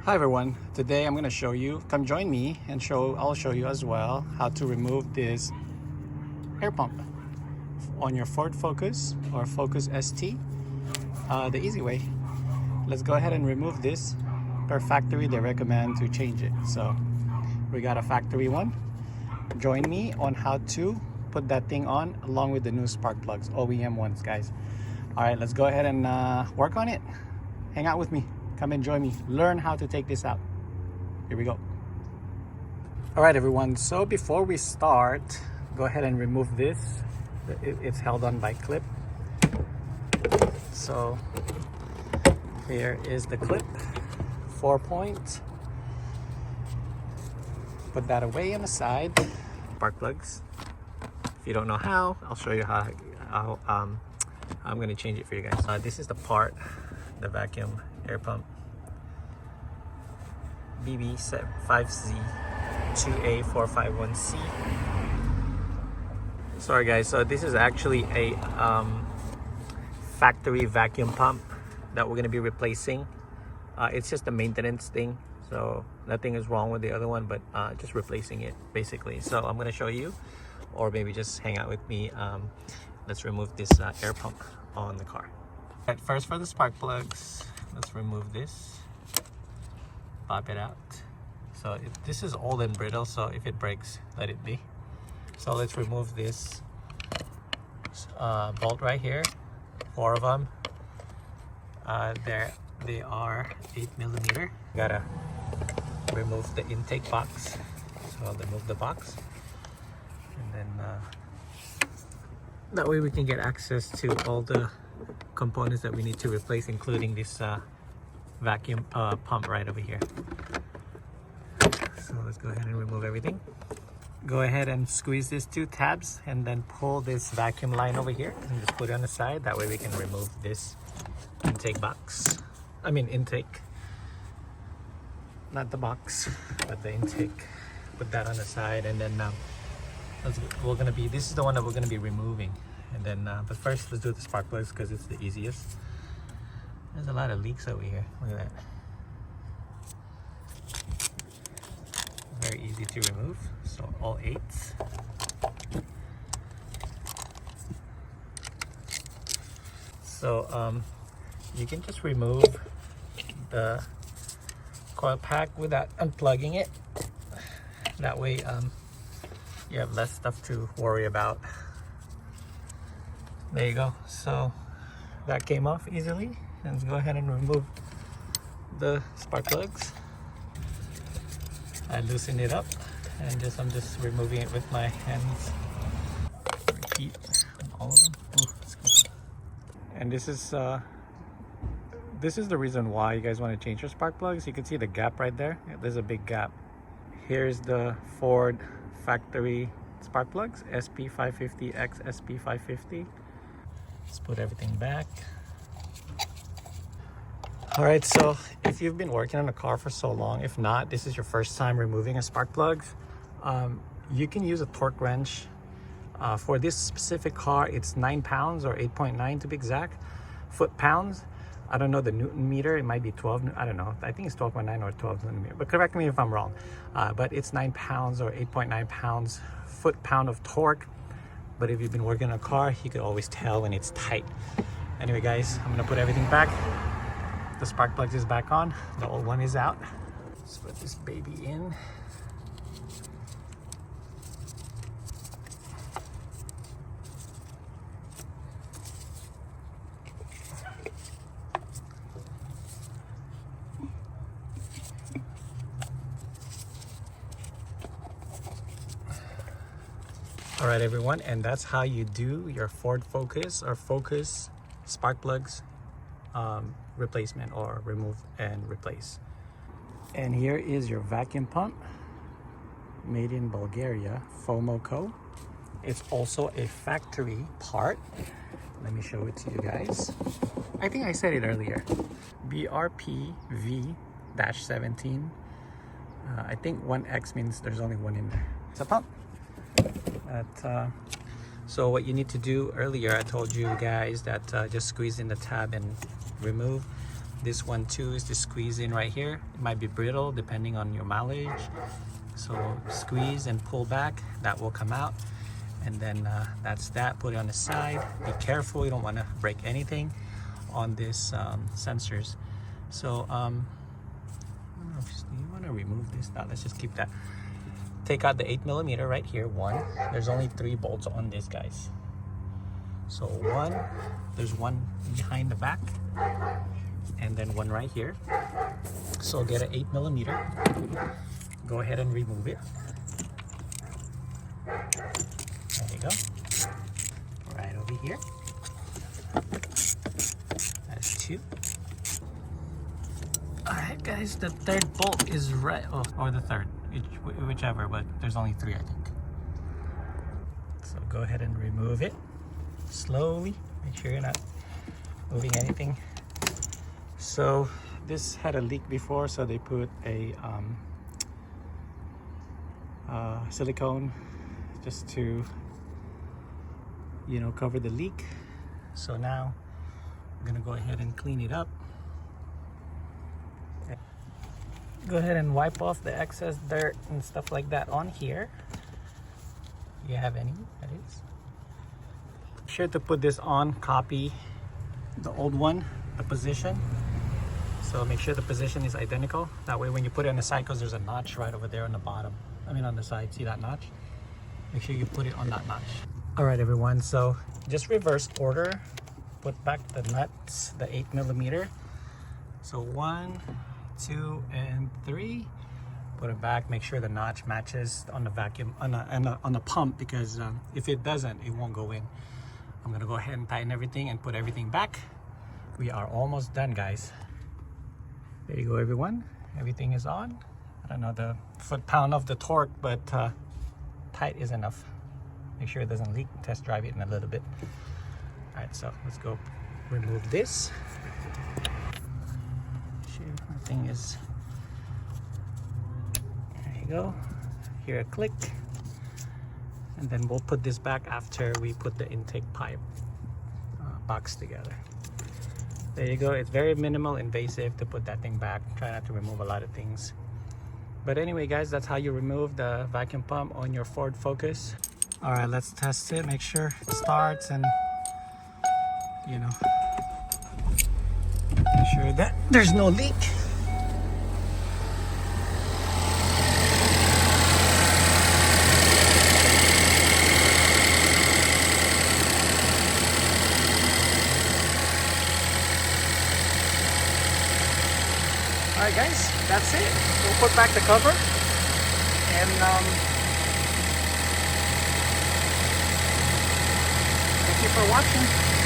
Hi everyone, today I'm going to show you, come join me and I'll show you as well how to remove this air pump on your Ford Focus or Focus ST the easy way. Let's go ahead and remove this. Per factory they recommend to change it, so we got a factory one. Join me on how to put that thing on along with the new spark plugs, OEM ones, guys. Alright, let's go ahead and work on it. Hang out with me. Come and join me. Learn how to take this out. Here we go. All right, everyone. So before we start, go ahead and remove this. It's held on by clip. So here is the clip. 4-point. Put that away on the side. Spark plugs. If you don't know how, I'll show you how I'm going to change it for you guys. This is the part, the vacuum air pump BB5Z2A451C. Sorry guys, so this is actually a factory vacuum pump that we're going to be replacing. It's just a maintenance thing, so nothing is wrong with the other one, but just replacing it basically. So I'm going to show you, or maybe just hang out with me. Let's remove this air pump on the car. Right, first for the spark plugs, let's remove this, pop it out. So this is old and brittle, so if it breaks, let it be. So let's remove this bolt right here, 4 of them. They are 8mm. Gotta remove the intake box, so I'll remove the box, and then that way we can get access to all the components that we need to replace, including this vacuum pump right over here. So let's go ahead and remove everything. Go ahead and squeeze these 2 tabs and then pull this vacuum line over here and just put it on the side. That way we can remove this intake box. I mean intake, not the box, but the intake. Put that on the side, and then this is the one that we're gonna be removing. And then but first let's do the spark plugs because it's the easiest. There's a lot of leaks over here. Look at that. Very easy to remove. So all 8s. So you can just remove the coil pack without unplugging it. That way you have less stuff to worry about. There you go. So that came off easily. Let's go ahead and remove the spark plugs. I loosen it up and I'm just removing it with my hands. Repeat all of them. Ooh, and this is the reason why you guys want to change your spark plugs. You can see the gap right there. There's a big gap. Here's the Ford factory spark plugs, SP550X, SP550. Let's put everything back. All right, so if you've been working on a car for so long, if not, this is your first time removing a spark plug, you can use a torque wrench. For this specific car, it's 9 pounds or 8.9 to be exact, foot-pounds. I don't know the Newton meter, it might be 12, I don't know. I think it's 12.9 or 12 centimeter, but correct me if I'm wrong. But it's 9 pounds or 8.9 pounds, foot-pound of torque. But if you've been working on a car, you could always tell when it's tight. Anyway guys, I'm gonna put everything back. The spark plug is back on, the old one is out. Let's put this baby in. All right everyone, and that's how you do your Ford Focus or Focus spark plugs replacement, or remove and replace. And here is your vacuum pump, made in Bulgaria, Fomoco. It's also a factory part. Let me show it to you guys. I think I said it earlier. BRPV-17. I think 1X means there's only one in there. It's a pump. So what you need to do earlier, I told you guys that just squeeze in the tab and remove. This one too is to squeeze in right here. It might be brittle depending on your mileage. So squeeze and pull back, that will come out. And then that's that. Put it on the side. Be careful, you don't want to break anything on this sensors. So I don't know if you want to remove this. No, let's just keep that. Take out the 8mm right here. One. There's only 3 bolts on this, guys. So one, there's one behind the back, and then one right here. So get an 8mm. Go ahead and remove it. There you go. Right over here. That's 2. Alright guys, the 3rd bolt is right, or the 3rd, whichever, but there's only 3 I think. So go ahead and remove it slowly. Make sure you're not moving anything. So this had a leak before, so they put a silicone just to, you know, cover the leak. So now I'm gonna go ahead and clean it up. Go ahead and wipe off the excess dirt and stuff like that on here. You have any, that is. Be sure to put this on, copy the old one, the position. So make sure the position is identical. That way when you put it on the side, because there's a notch right over there on the bottom. I mean on the side, see that notch? Make sure you put it on that notch. All right everyone, so just reverse order. Put back the nuts, the 8mm. So 1, 2, and 3. Put it back. Make sure the notch matches on the vacuum, on the pump, because if it doesn't, it won't go in. I'm gonna go ahead and tighten everything and put everything back. We are almost done, guys. There you go, everyone. Everything is on. I don't know the foot-pound of the torque, but tight is enough. Make sure it doesn't leak. Test drive it in a little bit. All right, so let's go remove this. Sure, everything is. There you go. Here a click, and then we'll put this back after we put the intake pipe box together. There you go. It's very minimal invasive to put that thing back. Try not to remove a lot of things. But anyway, guys, that's how you remove the vacuum pump on your Ford Focus. All right, let's test it. Make sure it starts, and you know, make sure that there's no leak. All right, guys, that's it. We'll put back the cover, and thank you for watching.